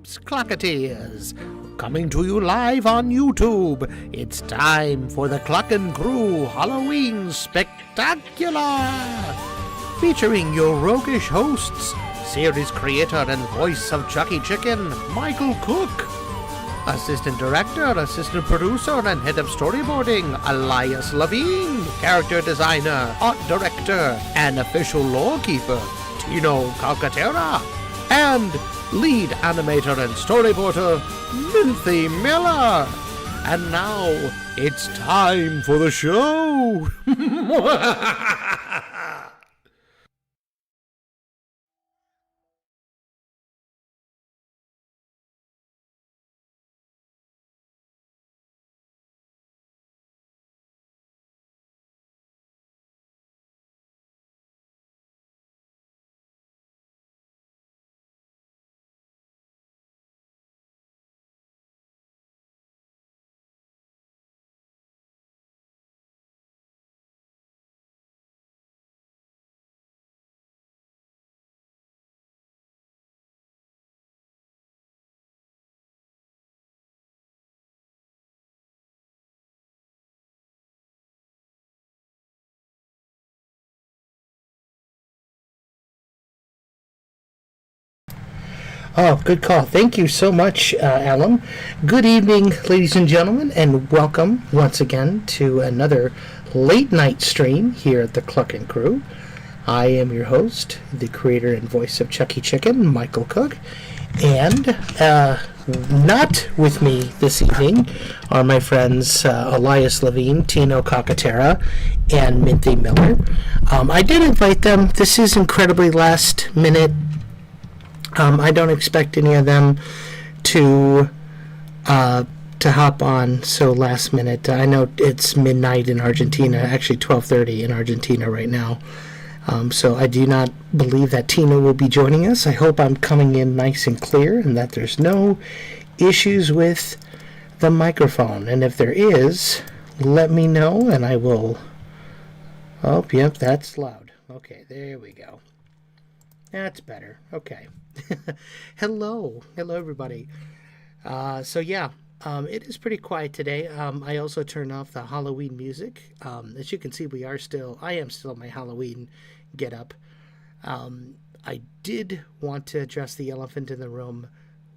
hosts, Clucketeers, coming to you live on YouTube. It's time for the Cluckin Crew Halloween Spectacular! Featuring your roguish hosts, series creator and voice of Chucky Chicken, Michael Cook. Assistant director, assistant producer, and head of storyboarding, Elias Levine. Character designer, art director, and official lawkeeper, Tino Calcaterra. And lead animator and storyboarder, Minthy Miller. And now, it's time for the show. Oh, good call. Thank you so much, Alan. Good evening, ladies and gentlemen, and welcome once again to another late night stream here at the Cluckin Crew. I am your host, the creator and voice of Chucky Chicken, Michael Cook, and not with me this evening are my friends Elias Levine, Tino Calcaterra, and Minthy Miller. I did invite them. This is incredibly last minute. I don't expect any of them to hop on so last minute. I know it's midnight in Argentina, actually 12:30 in Argentina right now. So I do not believe that Tina will be joining us. I hope I'm coming in nice and clear and that there's no issues with the microphone. And if there is, let me know and I will... Oh, yep, that's loud. Okay, there we go. That's better. Okay. Hello everybody. It is pretty quiet today. I also turned off the Halloween music. As you can see, I am still in my Halloween get up. I did want to address the elephant in the room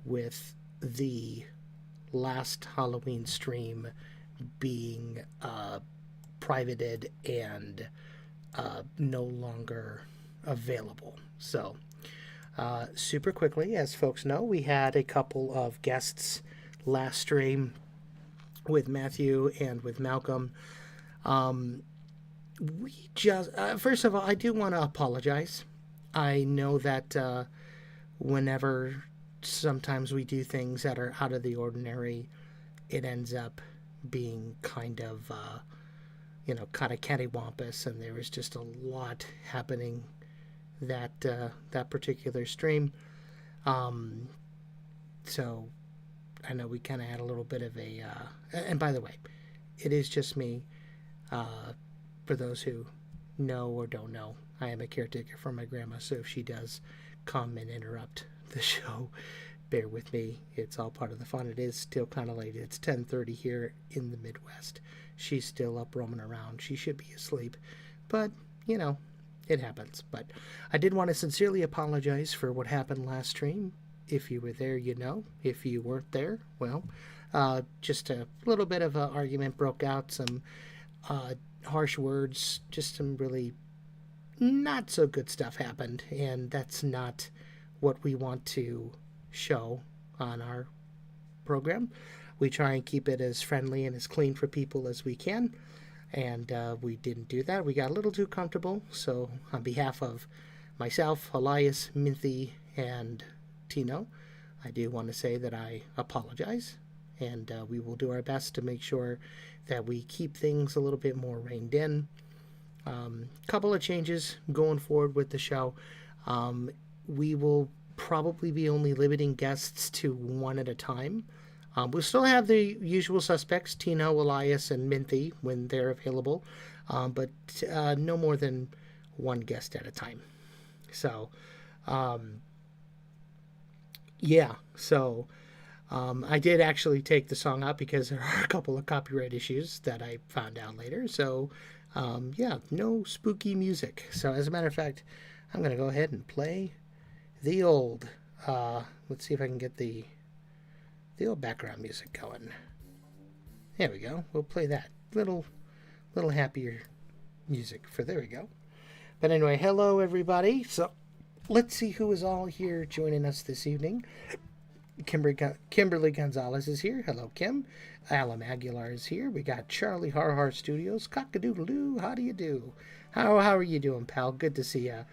with the last Halloween stream being privated and no longer available. So super quickly, as folks know, we had a couple of guests last stream with Matthew and with Malcolm. First of all, I do want to apologize. I know that whenever sometimes we do things that are out of the ordinary, it ends up being kind of cattywampus, and there was just a lot happening that particular stream. So I know we kind of had a little bit of a and by the way, it is just me. For those who know or don't know, I am a caretaker for my grandma, so if she does come and interrupt the show, bear with me. It's all part of the fun. It is still kind of late. It's 10:30 here in the Midwest. She's still up roaming around. She should be asleep, but it happens. But I did want to sincerely apologize for what happened last stream. If you were there, you know. If you weren't there, well, just a little bit of an argument broke out, some harsh words, just some really not so good stuff happened, and that's not what we want to show on our program. We try and keep it as friendly and as clean for people as we can. And we didn't do that. We got a little too comfortable. So on behalf of myself, Elias, Minthy, and Tino, I do want to say that I apologize. And we will do our best to make sure that we keep things a little bit more reined in. Couple of changes going forward with the show. We will probably be only limiting guests to one at a time. We'll still have the usual suspects, Tino, Elias, and Minthy, when they're available, but no more than one guest at a time. So, Yeah, so I did actually take the song out because there are a couple of copyright issues that I found out later. So, yeah, no spooky music. So, as a matter of fact, I'm going to go ahead and play the old. Let's see if I can get the old background music going. There we go. We'll play that little happier music for there we go. But anyway, hello everybody. So let's see who is all here joining us this evening. Kimberly Gonzalez is here. Hello, Kim. Alan Aguilar is here. We got Charlie Har Studios. Cock-a-doodle-doo. How do you do? How are you doing, pal? Good to see you.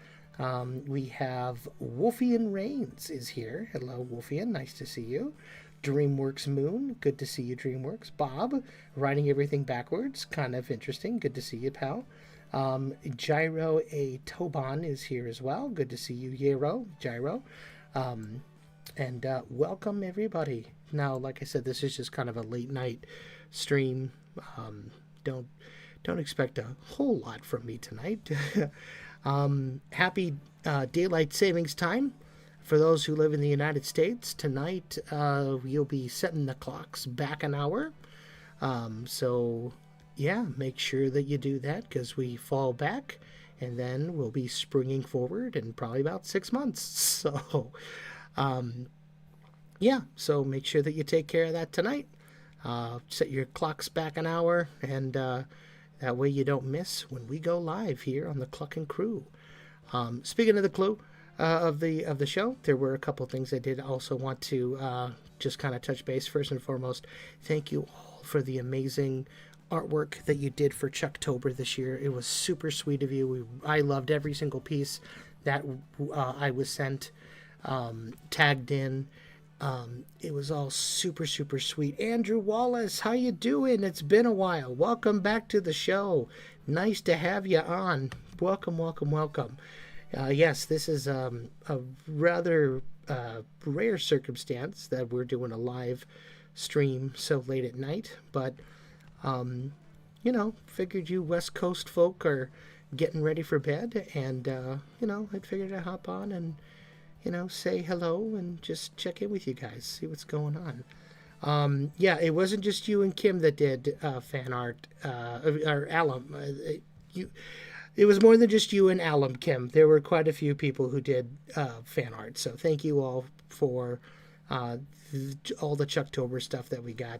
We have Wolfian Reigns is here. Hello, Wolfian. Nice to see you. DreamWorks Moon. Good to see you, DreamWorks. Bob, writing everything backwards. Kind of interesting. Good to see you, pal. Gyro A. Toban is here as well. Good to see you, Gyro. And welcome everybody. Now, like I said, this is just kind of a late night stream. Don't expect a whole lot from me tonight. Happy daylight savings time for those who live in the United States. Tonight, you'll be setting the clocks back an hour. So, yeah, make sure that you do that because we fall back and then we'll be springing forward in probably about 6 months. So, yeah, so make sure that you take care of that tonight. Set your clocks back an hour, and that way you don't miss when we go live here on the Cluckin Crew. Speaking of the clue of the show, there were a couple things I did also want to just kind of touch base. First and foremost, thank you all for the amazing artwork that you did for Chucktober this year. It was super sweet of you. I loved every single piece that I was sent, tagged in. It was all super sweet. Andrew Wallace, how you doing? It's been a while. Welcome back to the show. Nice to have you on. Welcome. Yes, this is a rather rare circumstance that we're doing a live stream so late at night, but figured you West Coast folk are getting ready for bed, and I figured I'd hop on and say hello and just check in with you guys, see what's going on. Yeah, it wasn't just you and Kim that did fan art, or Alum. It was more than just you and Alum, Kim. There were quite a few people who did fan art. So thank you all for all the Chucktober stuff that we got.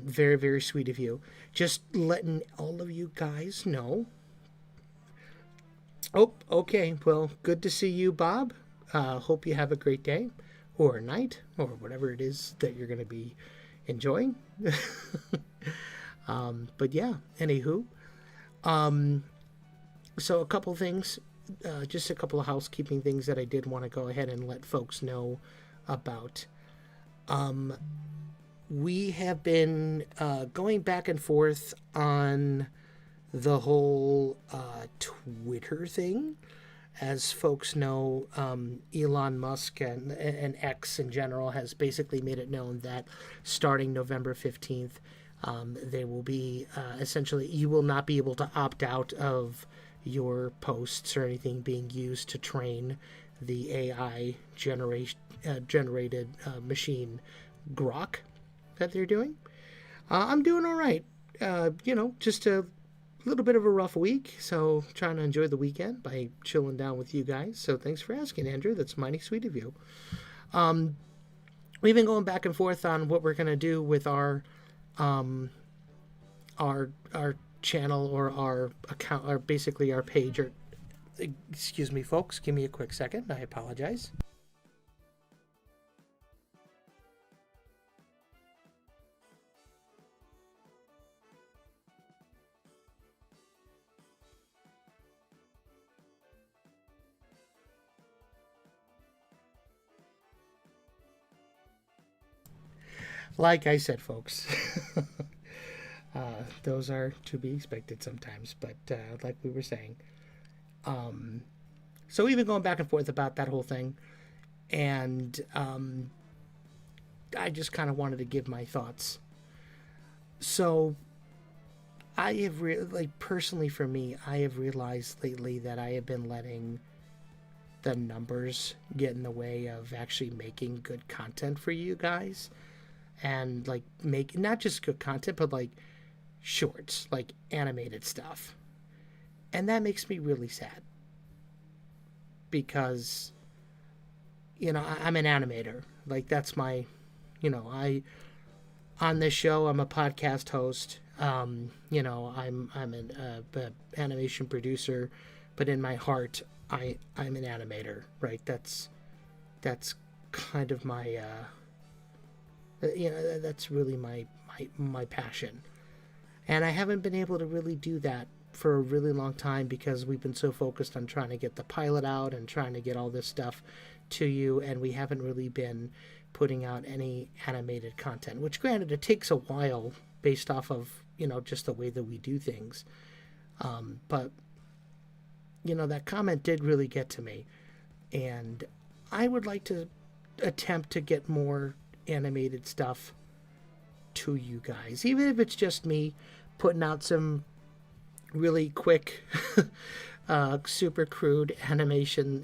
Very sweet of you. Just letting all of you guys know. Oh, okay. Well, good to see you, Bob. Hope you have a great day or night or whatever it is that you're going to be enjoying. But yeah, anywho. So a couple things, just a couple of housekeeping things that I did want to go ahead and let folks know about. We have been going back and forth on the whole Twitter thing. As folks know, Elon Musk and X in general has basically made it known that starting November 15th, they will be essentially, you will not be able to opt out of your posts or anything being used to train the AI generated machine Grok that they're doing. I'm doing all right. Just a little bit of a rough week, so trying to enjoy the weekend by chilling down with you guys. So thanks for asking, Andrew. That's mighty sweet of you. We've been going back and forth on what we're going to do with our channel or our account, or basically our page. Or excuse me, folks. Give me a quick second. I apologize. Like I said, folks, those are to be expected sometimes. But like we were saying, so we've been going back and forth about that whole thing, and I just kind of wanted to give my thoughts. So I have personally for me, I have realized lately that I have been letting the numbers get in the way of actually making good content for you guys, and like make not just good content but like shorts, like animated stuff. And that makes me really sad because I'm an animator. Like that's my, I on this show I'm a podcast host. I'm an animation producer, but in my heart I'm an animator. Right? That's kind of my that's really my passion. And I haven't been able to really do that for a really long time because we've been so focused on trying to get the pilot out and trying to get all this stuff to you, and we haven't really been putting out any animated content, which granted it takes a while based off of just the way that we do things, but that comment did really get to me, and I would like to attempt to get more animated stuff to you guys, even if it's just me putting out some really quick super crude animation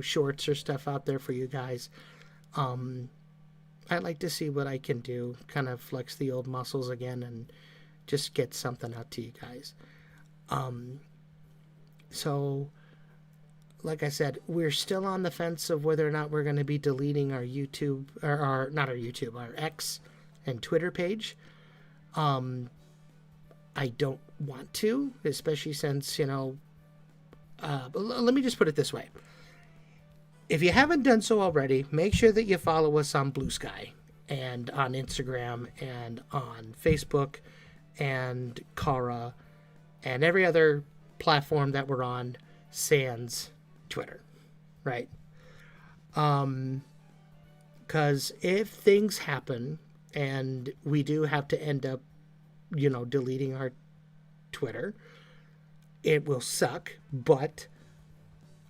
shorts or stuff out there for you guys. I'd like to see what I can do, kind of flex the old muscles again and just get something out to you guys. So like I said, we're still on the fence of whether or not we're going to be deleting our YouTube, or our X and Twitter page. I don't want to, especially since, let me just put it this way. If you haven't done so already, make sure that you follow us on Blue Sky and on Instagram and on Facebook and Kara and every other platform that we're on, sans Twitter, right? Because if things happen and we do have to end up, deleting our Twitter, it will suck, but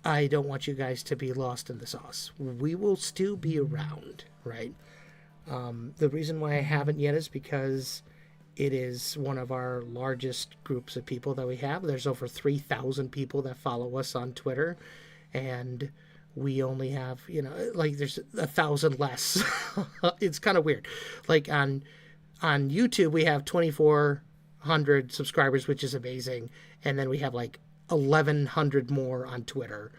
I don't want you guys to be lost in the sauce. We will still be around, right? The reason why I haven't yet is because it is one of our largest groups of people that we have. There's over 3,000 people that follow us on Twitter, and we only have, there's 1,000 less. It's kind of weird. Like on YouTube, we have 2,400 subscribers, which is amazing. And then we have like 1,100 more on Twitter.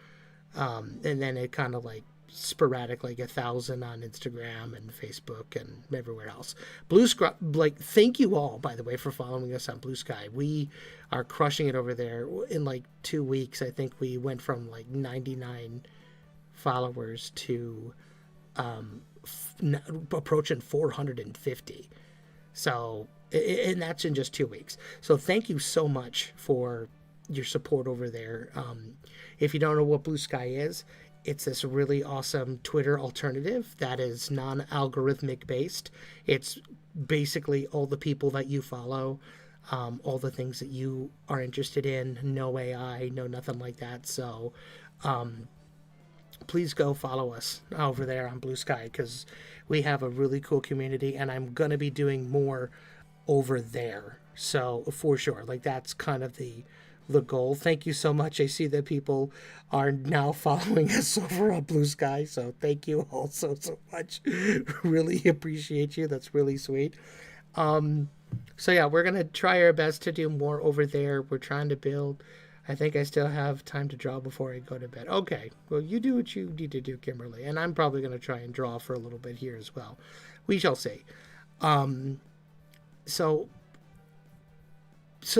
And then it kind of like sporadic, like 1,000 on Instagram and Facebook and everywhere else. Blue Sky, thank you all, by the way, for following us on Blue Sky. We are crushing it over there. In like 2 weeks, I think we went from like 99 followers to approaching 450. So, and that's in just 2 weeks. So thank you so much for your support over there. If you don't know what Blue Sky is, it's this really awesome Twitter alternative that is non-algorithmic based. It's basically all the people that you follow, all the things that you are interested in, no AI, no nothing like that. So please go follow us over there on Blue Sky, because we have a really cool community, and I'm going to be doing more over there. So for sure, like that's kind of the goal. Thank you so much. I see that people are now following us over on Blue Sky, so thank you all so much. Really appreciate you. That's really sweet. So yeah, we're gonna try our best to do more over there. We're trying to build. I think I still have time to draw before I go to bed. Okay, well, you do what you need to do, Kimberly, and I'm probably going to try and draw for a little bit here as well. We shall see. So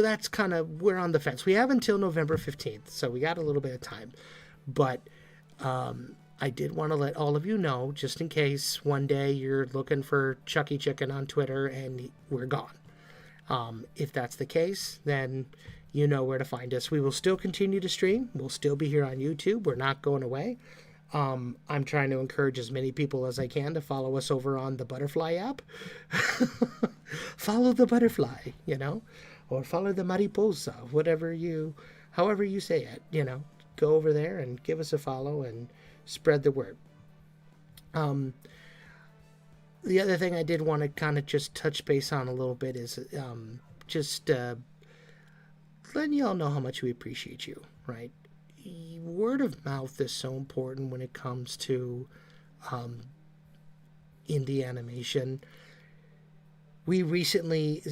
that's kind of, we're on the fence. We have until November 15th, so we got a little bit of time. But I did want to let all of you know, just in case one day you're looking for Chucky Chicken on Twitter and we're gone. If that's the case, then you know where to find us. We will still continue to stream. We'll still be here on YouTube. We're not going away. I'm trying to encourage as many people as I can to follow us over on the Butterfly app. Follow the butterfly, or follow the mariposa, however you say it, go over there and give us a follow and spread the word. The other thing I did want to kind of just touch base on a little bit is just letting you all know how much we appreciate you, right? word of mouth is so important when it comes to indie animation. We recently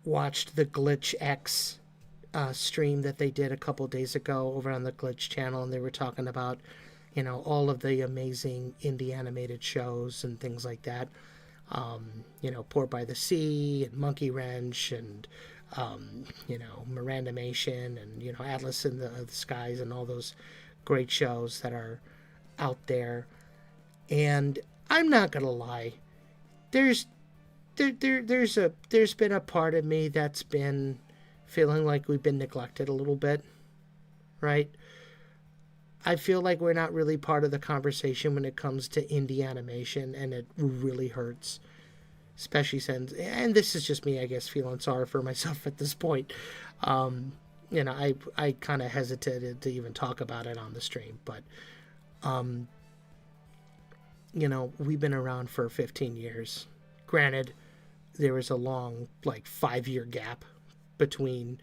watched the Glitch X stream that they did a couple days ago over on the Glitch channel, and they were talking about, all of the amazing indie animated shows and things like that. Port by the Sea and Monkey Wrench and, Mirandamation and, Atlas in the Skies and all those great shows that are out there. And I'm not going to lie, there's been a part of me that's been feeling like we've been neglected a little bit, right? I feel like we're not really part of the conversation when it comes to indie animation, and it really hurts. Especially since, and this is just me, I guess, feeling sorry for myself at this point. I kind of hesitated to even talk about it on the stream, but, we've been around for 15 years. Granted, there was a long, 5-year gap between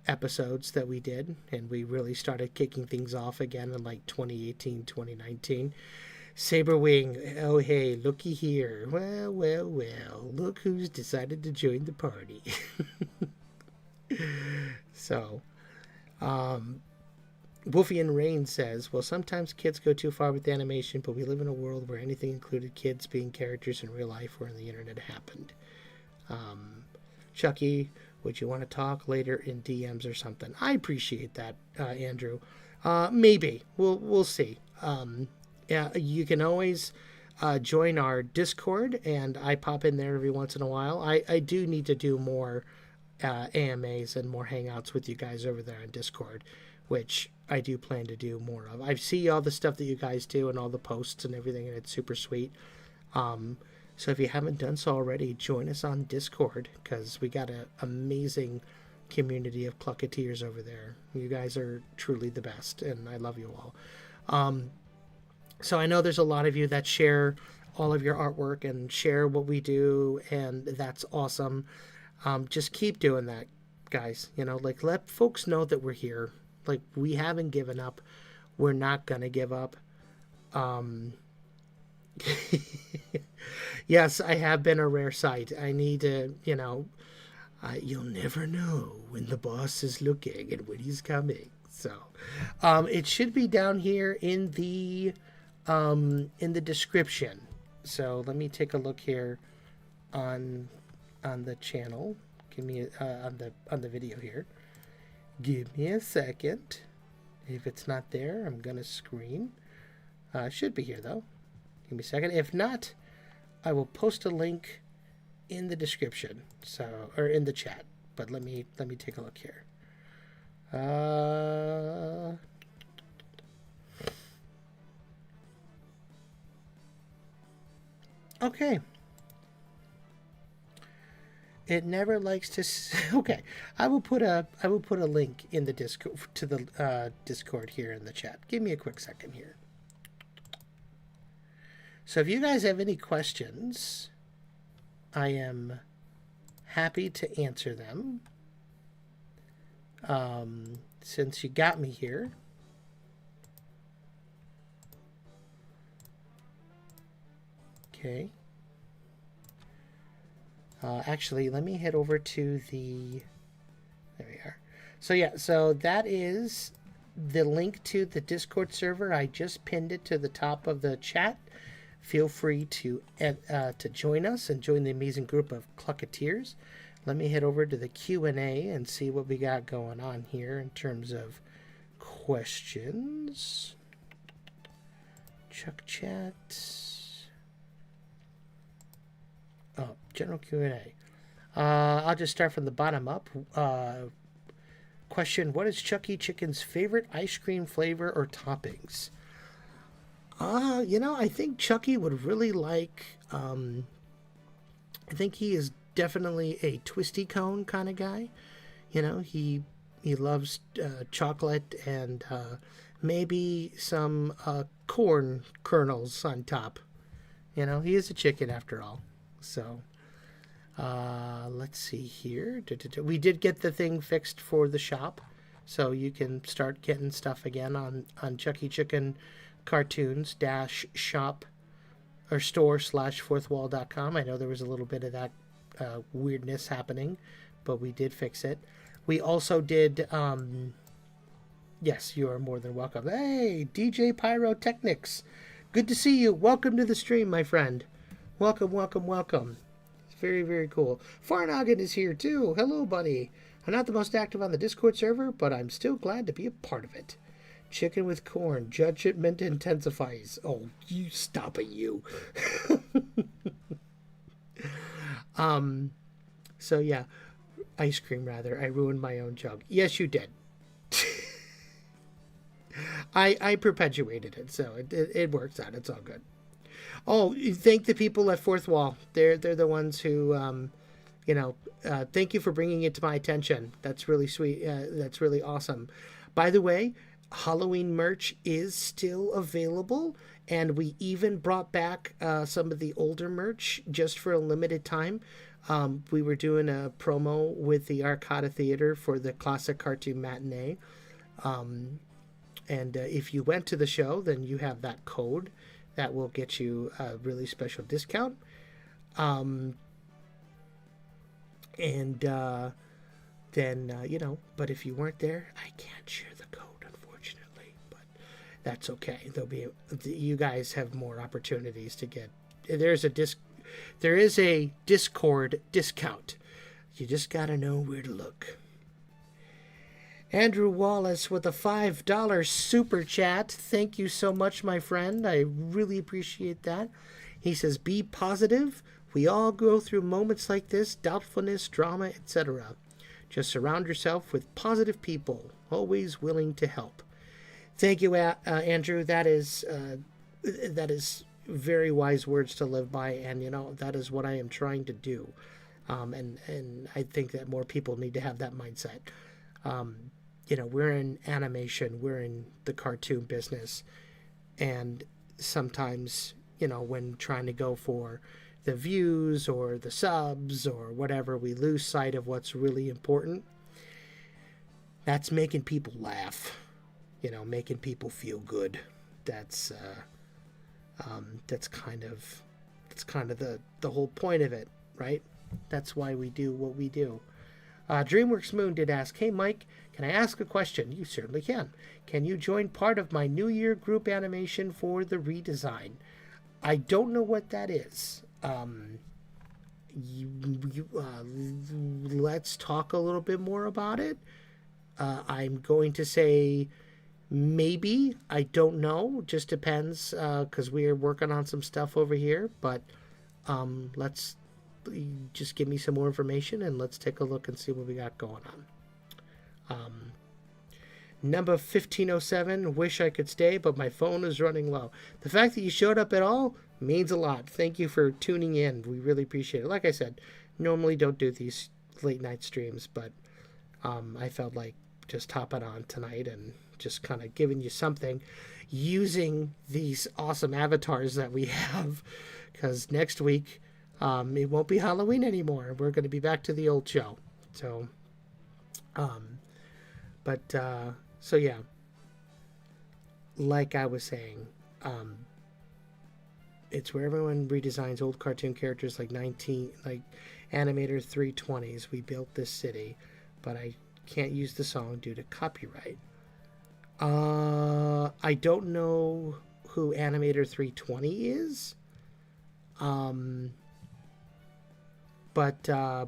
episodes that we did, and we really started kicking things off again in 2018, 2019. Saberwing, oh hey, looky here. Well, look who's decided to join the party. So, Wolfie and Rain says, well, sometimes kids go too far with animation, but we live in a world where anything included kids being characters in real life or on the internet happened. Chucky, would you want to talk later in DMs or something? I appreciate that, Andrew. Maybe. We'll see. Yeah, you can always join our Discord, and I pop in there every once in a while. I do need to do more AMAs and more hangouts with you guys over there on Discord, which I do plan to do more of. I see all the stuff that you guys do and all the posts and everything, and it's super sweet. So if you haven't done so already, join us on Discord, because we got an amazing community of Clucketeers over there. You guys are truly the best, and I love you all. So I know there's a lot of you that share all of your artwork and share what we do, and that's awesome. Just keep doing that, guys. Let folks know that we're here. We haven't given up. We're not going to give up. Yes, I have been a rare sight. I need to, you'll never know when the boss is looking and when he's coming. So, it should be down here in the description. So let me take a look here on the channel. Give me on the video here. Give me a second. If it's not there, I'm gonna scream. It should be here though. Give me a second. If not, I will post a link in the description. Or in the chat. But let me take a look here. Okay. It never likes to. Okay, I will put a link in the Discord to the Discord here in the chat. Give me a quick second here. So if you guys have any questions, I am happy to answer them. Since you got me here. Okay. Actually, let me head over to the... There we are. So yeah, so that is the link to the Discord server. I just pinned it to the top of the chat. Feel free to join us and join the amazing group of Clucketeers. Let me head over to the Q&A and see what we got going on here in terms of questions. Chuck chat. Oh, general Q&A. I'll just start from the bottom up. Question, what is Chucky Chicken's favorite ice cream flavor or toppings? I think Chucky would really like, I think he is definitely a twisty cone kind of guy. He loves chocolate and maybe some corn kernels on top. He is a chicken after all. So, let's see here. We did get the thing fixed for the shop. So you can start getting stuff again on Chucky Chicken Cartoons dash shop or store slash fourthwall.com. I know there was a little bit of that weirdness happening, but we did fix it. We also did, yes, you are more than welcome. Hey, DJ Pyrotechnics. Good to see you. Welcome to the stream, my friend. Welcome, welcome, welcome. It's very, very cool. Farnoggin is here too. Hello, buddy. I'm not the most active on the Discord server, but I'm still glad to be a part of it. Chicken with corn. Judgment intensifies. Oh, you stop it, you. So yeah, ice cream rather. I ruined my own joke. Yes, you did. I perpetuated it, so it works out. It's all good. Oh, thank the people at Fourth Wall. They're the ones who thank you for bringing it to my attention. That's really sweet. That's really awesome. By the way, Halloween merch is still available, and we even brought back some of the older merch just for a limited time. We were doing a promo with the Arcada Theater for the Classic Cartoon Matinee. And if you went to the show, then you have that code that will get you a really special discount. But if you weren't there, I can't share the code, unfortunately. But that's okay. You guys have more opportunities to get. There is a Discord discount. You just gotta know where to look. Andrew Wallace with a $5 super chat. Thank you so much, my friend. I really appreciate that. He says, be positive. We all go through moments like this, doubtfulness, drama, etc. Just surround yourself with positive people, always willing to help. Thank you, Andrew. That is very wise words to live by, and that is what I am trying to do. And I think that more people need to have that mindset. We're in animation, we're in the cartoon business, and sometimes, when trying to go for the views or the subs or whatever, we lose sight of what's really important. That's making people laugh, making people feel good. That's kind of the whole point of it, right? That's why we do what we do. DreamWorks Moon did ask, hey Mike, can I ask a question? You certainly can. Can you join part of my New Year group animation for the redesign? I don't know what that is. Let's talk a little bit more about it. I'm going to say maybe. I don't know. Just depends, because we are working on some stuff over here. But let's just give me some more information and let's take a look and see what we got going on. Number 1507, wish I could stay, but my phone is running low. The fact that you showed up at all means a lot. Thank you for tuning in. We really appreciate it. Like I said, normally don't do these late night streams, but I felt like just hopping on tonight and just kind of giving you something using these awesome avatars that we have, because next week it won't be Halloween anymore. We're going to be back to the old show. So, so yeah, like I was saying, it's where everyone redesigns old cartoon characters like Animator 320s. We built this city, but I can't use the song due to copyright. I don't know who Animator 320 is. But I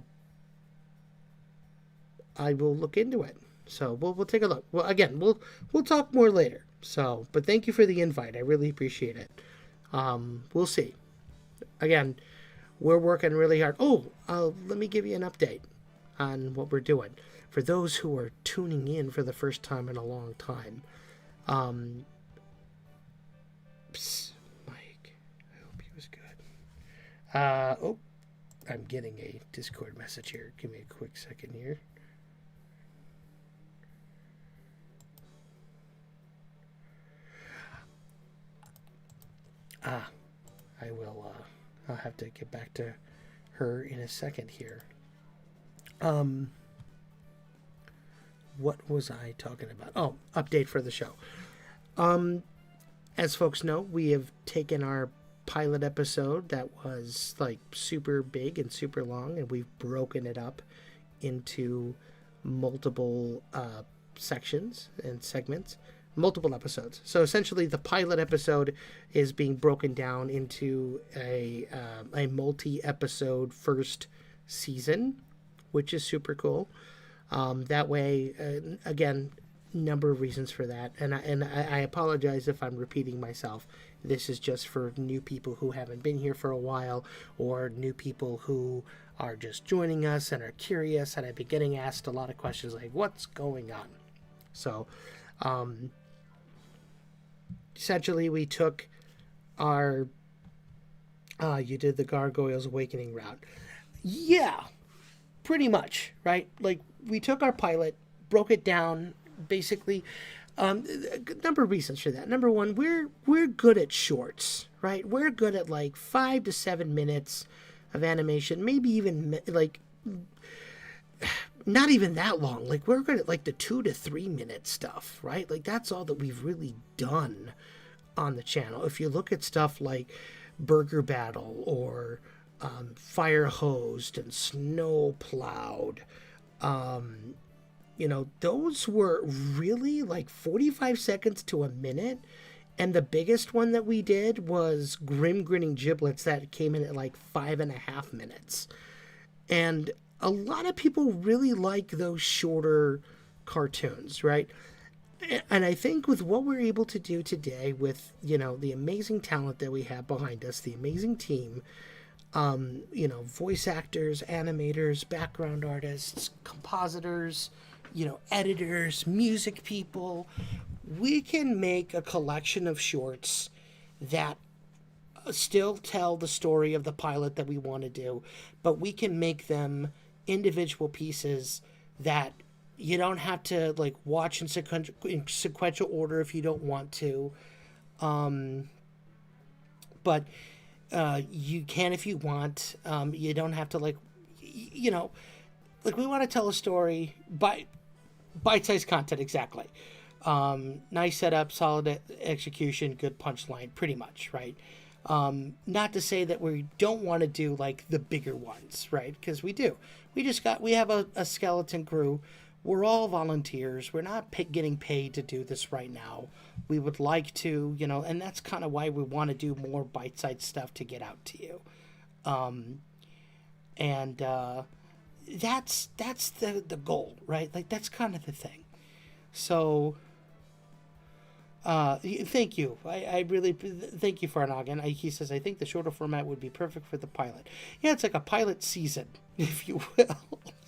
will look into it. So we'll take a look. Well, again, we'll talk more later. So, but thank you for the invite. I really appreciate it. We'll see. Again, we're working really hard. Let me give you an update on what we're doing. For those who are tuning in for the first time in a long time, Mike, I hope he was good. I'm getting a Discord message here. Give me a quick second here. I will, I'll have to get back to her in a second here. what was I talking about? Oh, update for the show. As folks know, we have taken our pilot episode that was like super big and super long, and we've broken it up into multiple sections and segments, multiple episodes. So essentially, the pilot episode is being broken down into a multi-episode first season, which is super cool. That way, again, number of reasons for that, and I apologize if I'm repeating myself. This is just for new people who haven't been here for a while, or new people who are just joining us and are curious, and I've been getting asked a lot of questions like, what's going on? So, essentially, we took our, you did the Gargoyles Awakening route. Yeah, pretty much, right? Like, we took our pilot, broke it down, basically, a number of reasons for that. Number one, we're good at shorts, right? We're good at like 5 to 7 minutes of animation, maybe even like not even that long. Like, we're good at like the 2 to 3 minute stuff, right? Like, that's all that we've really done on the channel. If you look at stuff like Burger Battle or Fire Hosed and Snow Plowed, those were really like 45 seconds to a minute. And the biggest one that we did was Grim Grinning Giblets that came in at like 5.5 minutes. And a lot of people really like those shorter cartoons, right? And I think with what we're able to do today with, the amazing talent that we have behind us, the amazing team, voice actors, animators, background artists, compositors, editors, music people, we can make a collection of shorts that still tell the story of the pilot that we want to do, but we can make them individual pieces that you don't have to like watch in sequential order if you don't want to, but you can if you want. You don't have to like we want to tell a story by bite-sized content, exactly. Nice setup, solid execution, good punchline, pretty much, right? Not to say that we don't want to do like the bigger ones, right? Because we do. We have a skeleton crew. We're all volunteers. We're not getting paid to do this right now. We would like to, and that's kind of why we want to do more bite-sized stuff to get out to you. That's the goal, right? Like, that's kind of the thing. So, thank you. I really thank you for Noggin. He says, I think the shorter format would be perfect for the pilot. Yeah, it's like a pilot season, if you will.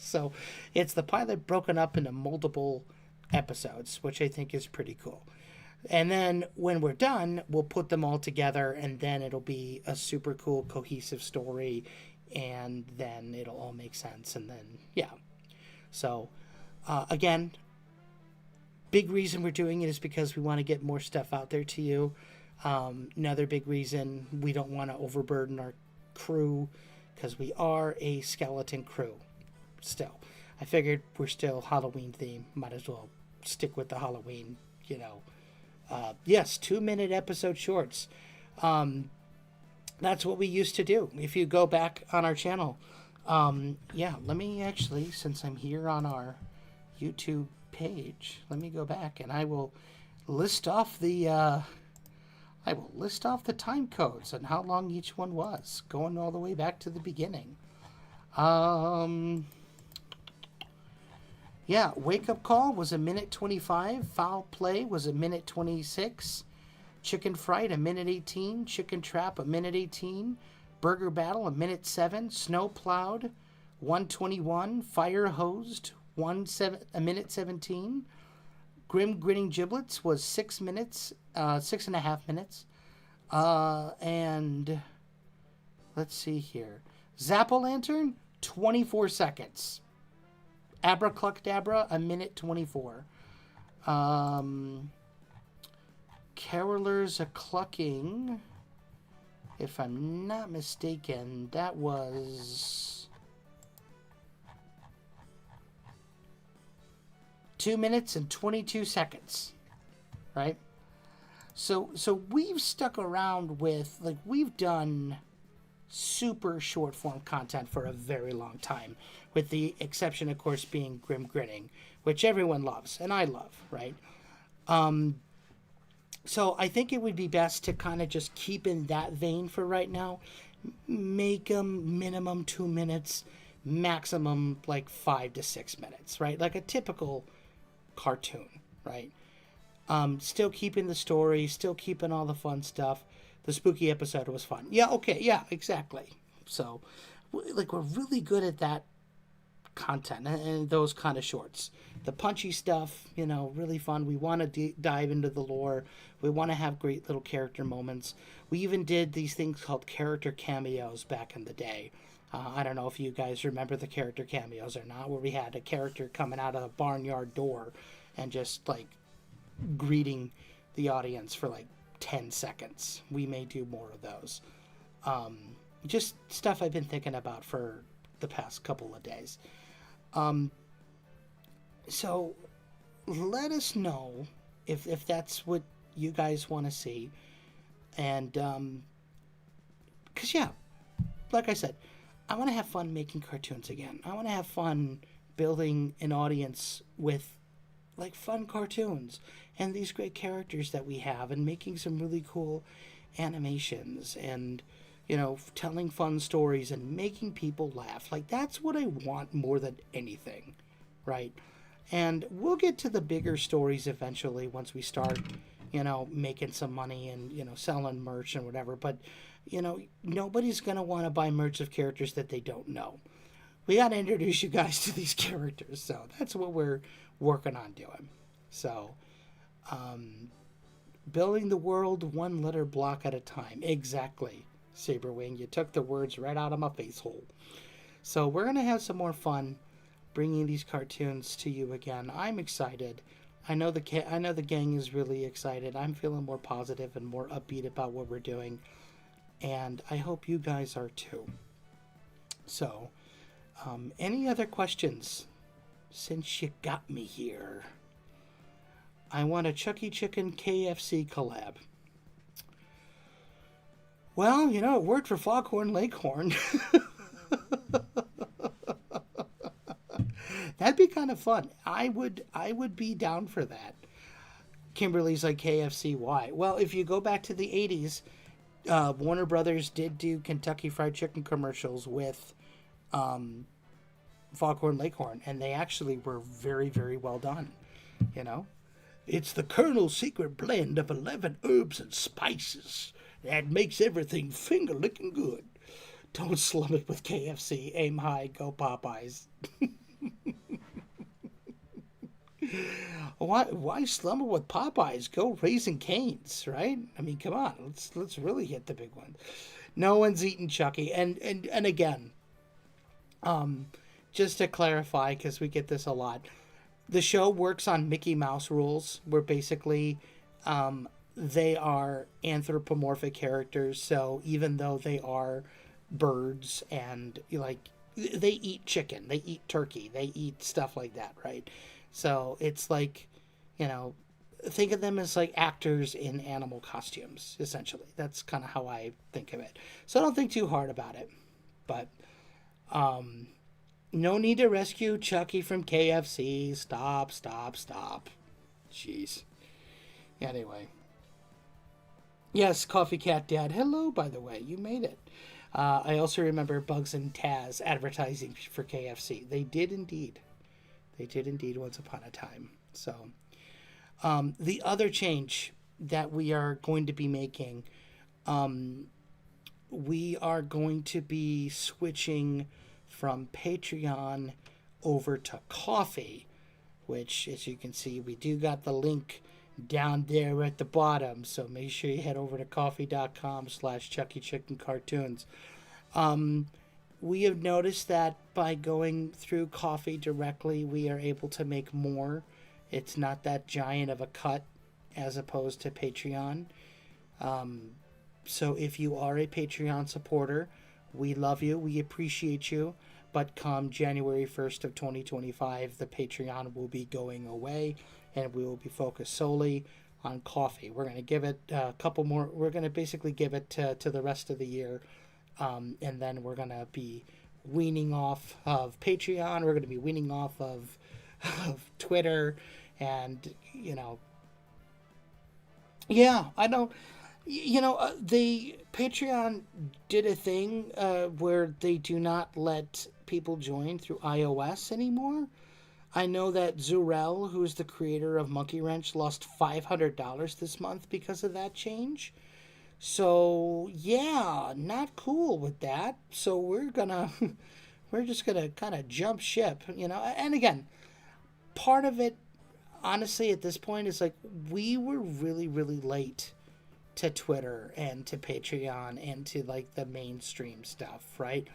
So it's the pilot broken up into multiple episodes, which I think is pretty cool. And then when we're done, we'll put them all together, and then it'll be a super cool, cohesive story, and then it'll all make sense. And then, yeah. So, again, big reason we're doing it is because we want to get more stuff out there to you. Another big reason, we don't want to overburden our crew, because we are a skeleton crew still. I figured we're still Halloween themed. Might as well stick with the Halloween, yes, 2-minute episode shorts. That's what we used to do. If you go back on our channel, let me actually, since I'm here on our YouTube page, let me go back and I will list off the time codes and how long each one was, going all the way back to the beginning. Wake Up Call was 1:25. Foul Play was 1:26. Chicken Fright 1:18. Chicken Trap 1:18. Burger Battle 1:07. Snow Plowed 1:21. Fire Hosed 1:17. Grim Grinning Giblets was 6 minutes, 6.5 minutes. And let's see here. Zap-O-Lantern 24 seconds. Abracluckdabra 1:24. Carolers a Clucking, if I'm not mistaken, that was 2 minutes and 22 seconds, right? So we've stuck around with, like, we've done super short form content for a very long time, with the exception, of course, being Grim Grinning, which everyone loves and I love, right? So I think it would be best to kind of just keep in that vein for right now. Make them minimum 2 minutes, maximum like 5 to 6 minutes, right? Like a typical cartoon, right? Still keeping the story, still keeping all the fun stuff. The spooky episode was fun. Yeah, okay, yeah, exactly. So, like, we're really good at that content and those kind of shorts. The punchy stuff, you know, really fun. We want to dive into the lore. We want to have great little character moments. We even did these things called character cameos back in the day. I don't know if you guys remember the character cameos or not, where we had a character coming out of a barnyard door and just, like, greeting the audience for, like, 10 seconds. We may do more of those. Just stuff I've been thinking about for the past couple of days. So let us know if that's what you guys want to see. And, because, yeah, like I said, I want to have fun making cartoons again. I want to have fun building an audience with, like, fun cartoons and these great characters that we have, and making some really cool animations, and, you know, telling fun stories and making people laugh. Like, that's what I want more than anything, right? And we'll get to the bigger stories eventually once we start, you know, making some money and, you know, selling merch and whatever. But, you know, nobody's going to want to buy merch of characters that they don't know. We got to introduce you guys to these characters. So that's what we're working on doing. So, building the world one letter block at a time. Exactly, Saberwing. You took the words right out of my face hole. So we're going to have some more fun bringing these cartoons to you again. I'm excited. I know the gang is really excited. I'm feeling more positive and more upbeat about what we're doing, and I hope you guys are too. So, any other questions? Since you got me here, I want a Chucky Chicken KFC collab. Well, you know, it worked for Foghorn Leghorn. That'd be kind of fun. I would be down for that. Kimberly's like, KFC, why? Well, if you go back to the 80s, Warner Brothers did do Kentucky Fried Chicken commercials with Foghorn Leghorn, and they actually were very, very well done. You know? It's the Colonel's secret blend of 11 herbs and spices that makes everything finger-licking good. Don't slum it with KFC. Aim high, go Popeyes. Why slum it with Popeyes? Go Raising Cane's, right? I mean, come on, let's really hit the big one. No one's eating Chucky, and again, just to clarify, because we get this a lot, the show works on Mickey Mouse rules, where basically they are anthropomorphic characters. So even though they are birds and, like, they eat chicken, they eat turkey, they eat stuff like that, right? So it's like, you know, think of them as like actors in animal costumes, essentially. That's kind of how I think of it. So don't think too hard about it. But no need to rescue Chucky from KFC. Stop. Jeez. Anyway. Yes, Coffee Cat Dad. Hello, by the way. You made it. I also remember Bugs and Taz advertising for KFC. They did indeed. Once upon a time. So, the other change that we are going to be making, we are going to be switching from Patreon over to Coffee, which, as you can see, we do got the link down there at the bottom, so make sure you head over to coffee.com/ChuckyChickenCartoons. We have noticed that by going through Coffee directly, we are able to make more. It's not that giant of a cut as opposed to Patreon. So if you are a Patreon supporter, we love you, we appreciate you, but come January 1st of 2025, the Patreon will be going away, and we will be focused solely on coffee. We're going to give it a couple more. We're going to basically give it to the rest of the year, and then we're going to be weaning off of Patreon. We're going to be weaning off of Twitter, and yeah, I don't. The Patreon did a thing where they do not let people join through iOS anymore. I know that Zurel, who's the creator of Monkey Wrench, lost $500 this month because of that change. So yeah, not cool with that. So we're just gonna kind of jump ship, And again, part of it, honestly, at this point, is like we were really, really late to Twitter and to Patreon and to like the mainstream stuff, right?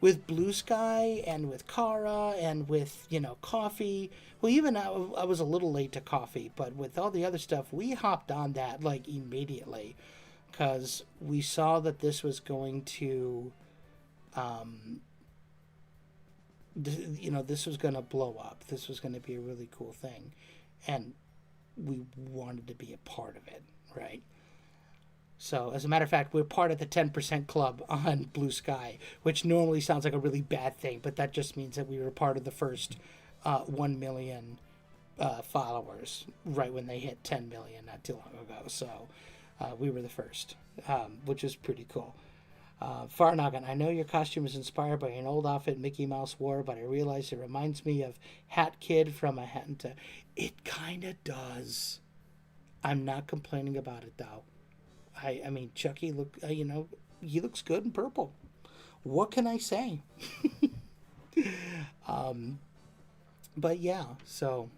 With Blue Sky and with Kara and with, coffee. Well, even I was a little late to coffee, but with all the other stuff, we hopped on that like immediately because we saw that this was going to, this was going to blow up. This was going to be a really cool thing. And we wanted to be a part of it, right? So, as a matter of fact, we're part of the 10% club on Blue Sky, which normally sounds like a really bad thing, but that just means that we were part of the first 1 million followers right when they hit 10 million not too long ago. So, we were the first, which is pretty cool. Farnagan, I know your costume is inspired by an old outfit Mickey Mouse wore, but I realize it reminds me of Hat Kid from a Hat and It kind of does. I'm not complaining about it, though. I mean, Chucky he looks good in purple. What can I say? But yeah, so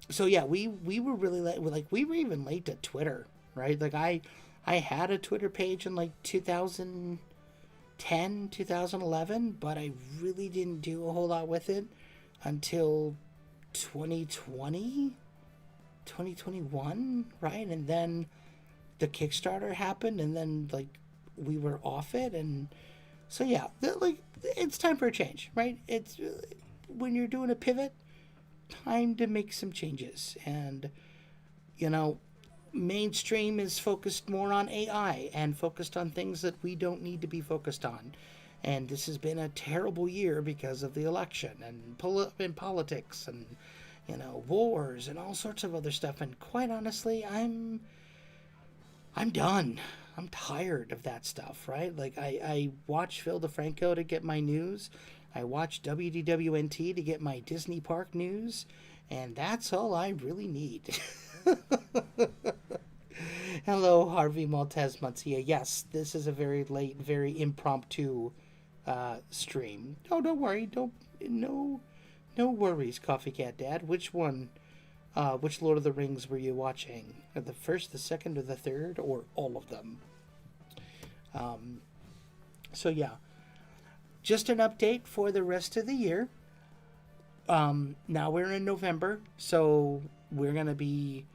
yeah, we were really late. Like we were even late to Twitter, right? Like I had a Twitter page in like 2010, 2011, but I really didn't do a whole lot with it until 2020. 2021, right? And then the Kickstarter happened, and then like we were off it, and so yeah, it's time for a change, right? It's when you're doing a pivot, time to make some changes, and mainstream is focused more on AI and focused on things that we don't need to be focused on. And this has been a terrible year because of the election and politics and wars and all sorts of other stuff. And quite honestly, I'm done. I'm tired of that stuff, right? Like I watch Phil DeFranco to get my news. I watch WDWNT to get my Disney Park news, and that's all I really need. Hello, Harvey Maltese Mancia. Yes, this is a very late, very impromptu stream. Oh, don't worry. No worries, Coffee Cat Dad. Which one? Which Lord of the Rings were you watching? The first, the second, or the third, or all of them? So yeah, just an update for the rest of the year. Now we're in November, so we're gonna be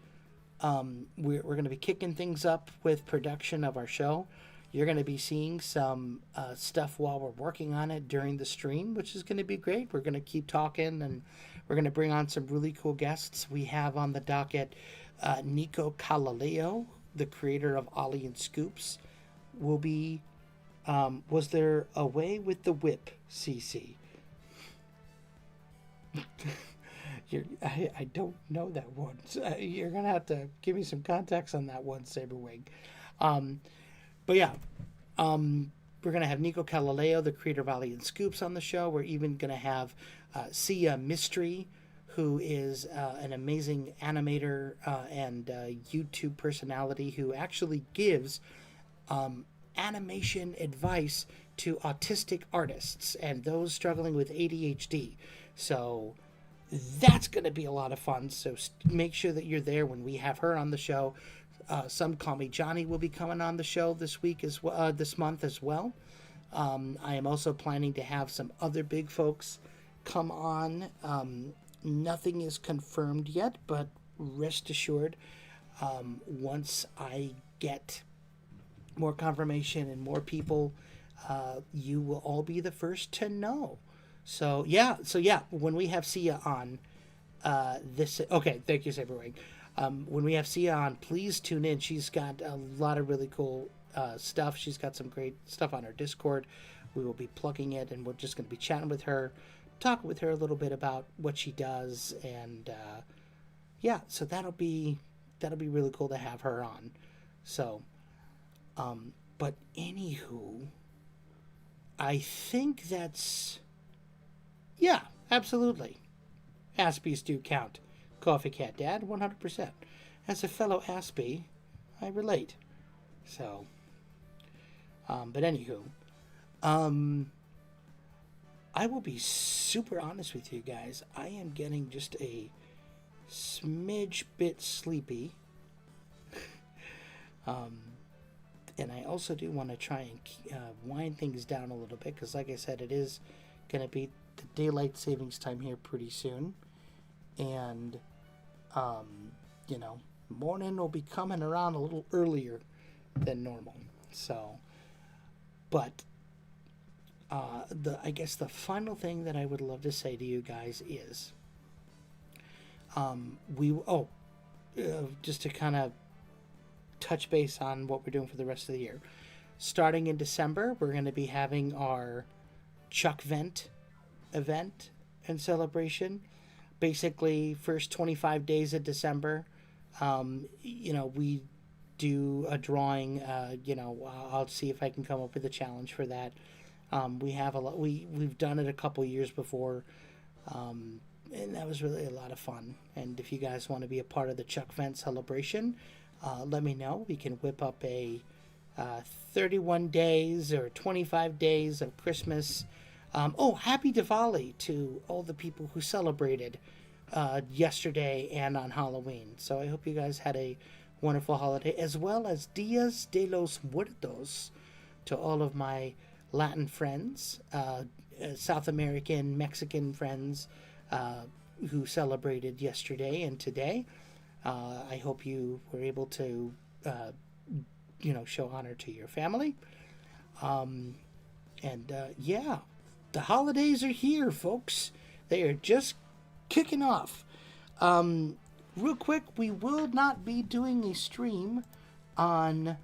we're gonna be kicking things up with production of our show. You're going to be seeing some stuff while we're working on it during the stream, which is going to be great. We're going to keep talking, and we're going to bring on some really cool guests. We have on the docket Nico Calaleo, the creator of Ollie and Scoops. Will be, was there a way with the whip, CC? I don't know that one. So you're going to have to give me some context on that one, Saberwing. But yeah, we're going to have Nico Calaleo, the creator of Ollie and Scoops, on the show. We're even going to have Sia Mystery, who is an amazing animator and YouTube personality who actually gives animation advice to autistic artists and those struggling with ADHD. So that's going to be a lot of fun. So make sure that you're there when we have her on the show. Some Call Me Johnny will be coming on the show this month as well. I am also planning to have some other big folks come on. Nothing is confirmed yet, but rest assured, once I get more confirmation and more people you will all be the first to know. So yeah, when we have Sia on, this okay, thank you, Saberwing. When we have Sia on, please tune in. She's got a lot of really cool stuff. She's got some great stuff on her Discord. We will be plugging it, and we're just going to be chatting with her, talking with her a little bit about what she does, and yeah, so that'll be really cool to have her on. So, but anywho, I think that's yeah, absolutely. Aspies do count. Coffee Cat Dad, 100%. As a fellow Aspie, I relate. So, but anywho, I will be super honest with you guys. I am getting just a smidge bit sleepy. And I also do want to try and wind things down a little bit because, like I said, it is going to be the daylight savings time here pretty soon. And, morning will be coming around a little earlier than normal. So, but I guess the final thing that I would love to say to you guys is, just to kind of touch base on what we're doing for the rest of the year. Starting in December, we're going to be having our Chuck Vent event and celebration. Basically, first 25 days of December, we do a drawing. I'll see if I can come up with a challenge for that. We have a lot. We've done it a couple years before, and that was really a lot of fun. And if you guys want to be a part of the Chuck Vent celebration, let me know. We can whip up a 31 days or 25 days of Christmas. Happy Diwali to all the people who celebrated yesterday and on Halloween. So I hope you guys had a wonderful holiday, as well as Dias de los Muertos to all of my Latin friends, South American, Mexican friends who celebrated yesterday and today. I hope you were able to, show honor to your family. The holidays are here, folks. They are just kicking off. Real quick, we will not be doing a stream on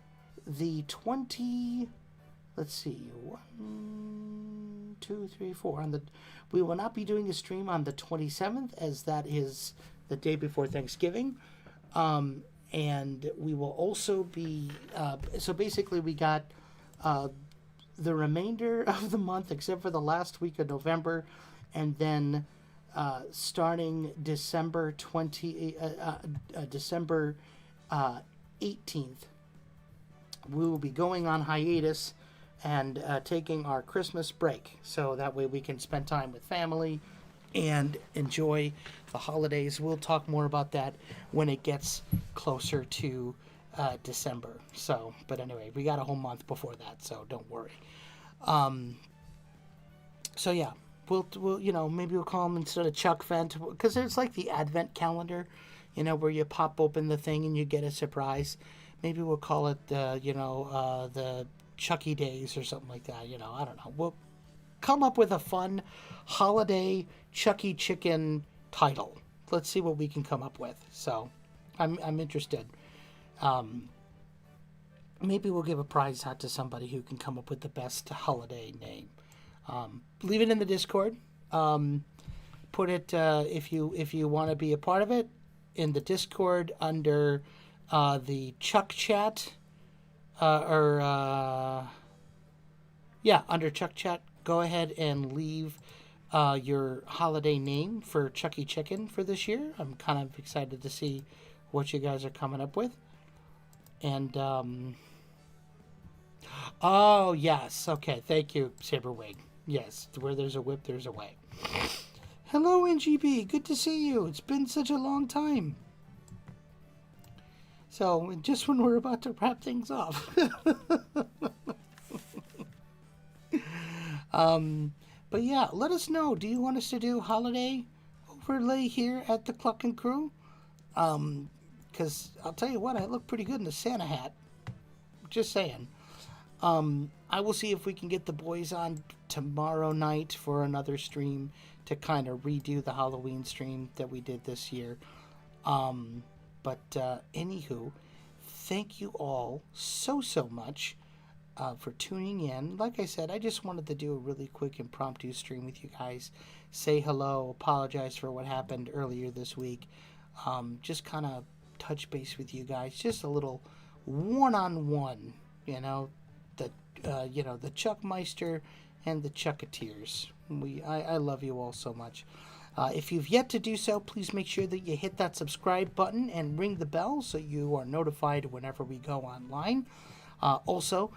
the 20. Let's see, 1, 2, 3, 4. We will not be doing a stream on the 27th, as that is the day before Thanksgiving. And we will also be. So basically, we got the remainder of the month, except for the last week of November, and then starting December 18th, we will be going on hiatus and taking our Christmas break, so that way we can spend time with family and enjoy the holidays. We'll talk more about that when it gets closer to December. So, but anyway, we got a whole month before that, so don't worry. So yeah, we'll maybe we'll call them, instead of Chuck Vent, because it's like the Advent calendar, where you pop open the thing and you get a surprise. Maybe we'll call it the Chucky Days or something like that. I don't know. We'll come up with a fun holiday Chucky Chicken title. Let's see what we can come up with. So, I'm interested. Maybe we'll give a prize out to somebody who can come up with the best holiday name. Leave it in the Discord. Put it if you want to be a part of it in the Discord under the Chuck Chat under Chuck Chat. Go ahead and leave your holiday name for Chucky Chicken for this year. I'm kind of excited to see what you guys are coming up with. And oh yes, okay, thank you, Saberwing. Yes, where there's a whip, there's a way. Hello, NGB. Good to see you. It's been such a long time. So, just when we're about to wrap things off. But yeah, let us know. Do you want us to do holiday overlay here at the Cluckin Crew? Because I'll tell you what, I look pretty good in the Santa hat. Just saying. I will see if we can get the boys on tomorrow night for another stream to kind of redo the Halloween stream that we did this year. But anywho, thank you all so much for tuning in. Like I said, I just wanted to do a really quick impromptu stream with you guys. Say hello, apologize for what happened earlier this week. Just kind of touch base with you guys. Just a little one-on-one, the Chuckmeister and the Chucketeers. I love you all so much. If you've yet to do so, please make sure that you hit that subscribe button and ring the bell so you are notified whenever we go online. Also,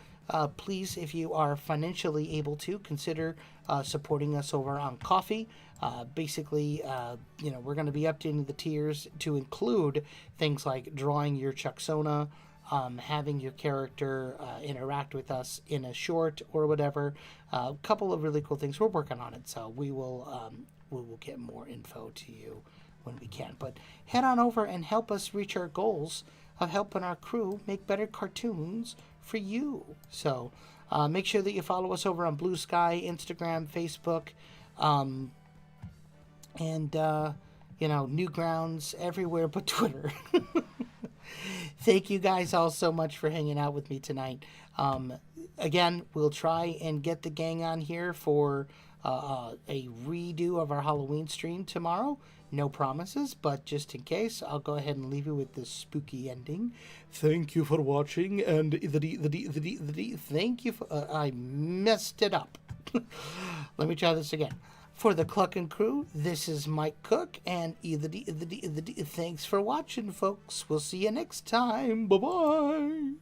please, if you are financially able to, consider supporting us over on Coffee. Basically, we're going to be updating the tiers to include things like drawing your Chucksona, having your character interact with us in a short or whatever. A couple of really cool things. We're working on it, so we will get more info to you when we can. But head on over and help us reach our goals of helping our crew make better cartoons for you. So make sure that you follow us over on Blue Sky, Instagram, Facebook, and Newgrounds, everywhere but Twitter. Thank you guys all so much for hanging out with me tonight. Again, we'll try and get the gang on here for a redo of our Halloween stream tomorrow. No promises, but just in case, I'll go ahead and leave you with this spooky ending. Thank you for watching, and thank you for... I messed it up. Let me try this again. For the Cluckin Crew, this is Mike Cook, and thanks for watching, folks. We'll see you next time. Bye-bye.